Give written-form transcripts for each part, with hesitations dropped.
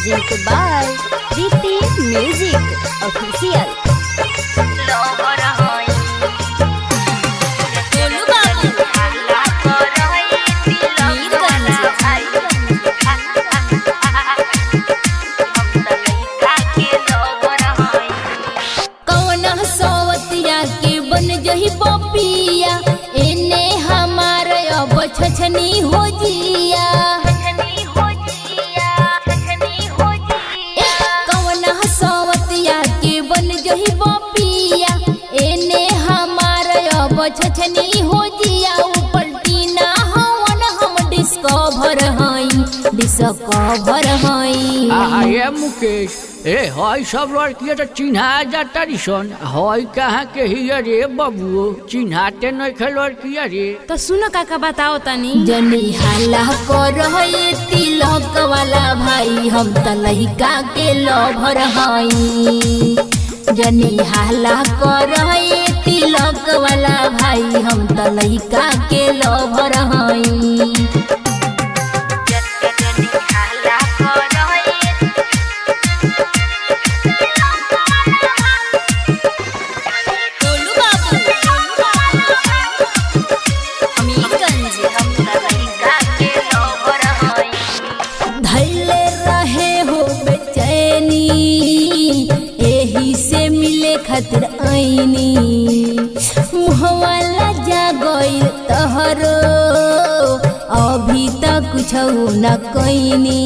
Presented by Priti Music Official. पपिया एने हमारे अब छछनी हो जिया कौन हसवतिया के बन जही पपिया एने हमारे अब छछनी हो जिया पलटी ना हवन हम डिस्कवर हई ये मुकेश ए हई सब लड़किया तो चिन्हा जाता रिसन हई कहाँ के हिया रे बबुओ चिन्हाते नहीं खे लड़किया रे तो सुनो काका बताओ तनी जनी हाला कर तिलक वाला भाई हम त लइका के लभर हई जनी हाला कर तिलक वाला भाई हम त लइका के लभर हई खातिर आईनी मुहवाला जा गई तहरो अभी तक कुछ न कईनी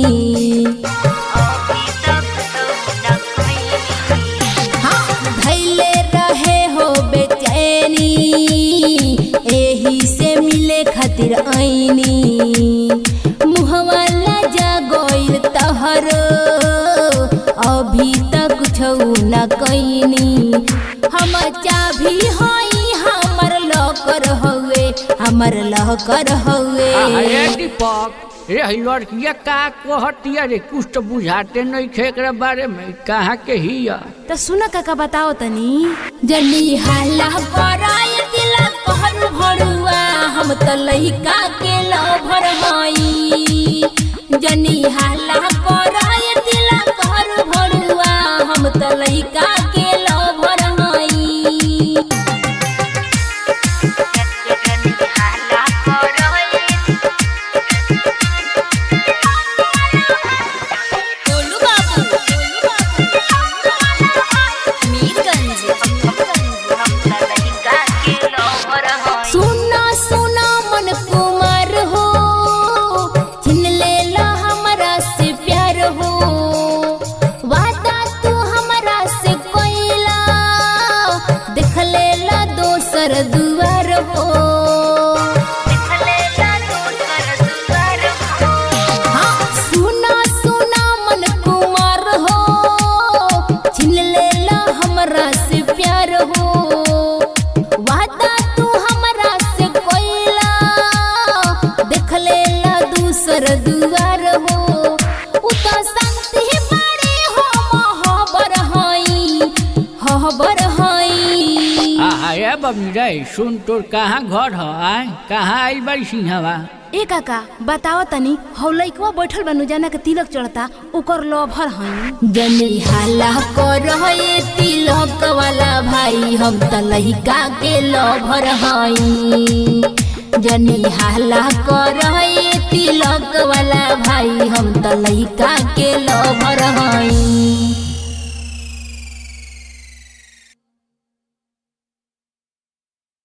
धैले रहे हो बेचैनी एही से मिले खातिर आईनी मुहवाला जा गई तहरो अभी तक कुछ न कईनी हम चाभी होई हमर लॉकर हवे दीपक रे लड़किया का कहतिया रे कुछ तो बुझाते नहीं खे एकरा बारे में कहाँ के हिया तो सुना काका बताओ तनी जनी हाला कराय दिला कहर भरुआ हम त लइका के लभर हई जनी हाला कराय दिला कहर भरुआ हम त लइका के लभर हई दुआर हो हाँ सुना सुना मन कुमार हो छिन लेला हमरा से प्यार हो वादा तू हमरा से कोइला देख लेला दूसर दुआर हो उता शांति बड़े हो हबर हई ये बबी रे सुन तोर कहाँ घर है आय कहाँ आई बड़ी सिंहवा ए काका बताओ तनी हौ लइकवा बैठल बनू जाना के तिलक चढ़ता ओकर लभर हई जनी हाला कर तिलक वाला भाई हम त लइका के लभर हई जनी हाला कर तिलक वाला भाई हम त लइका के लभर हई।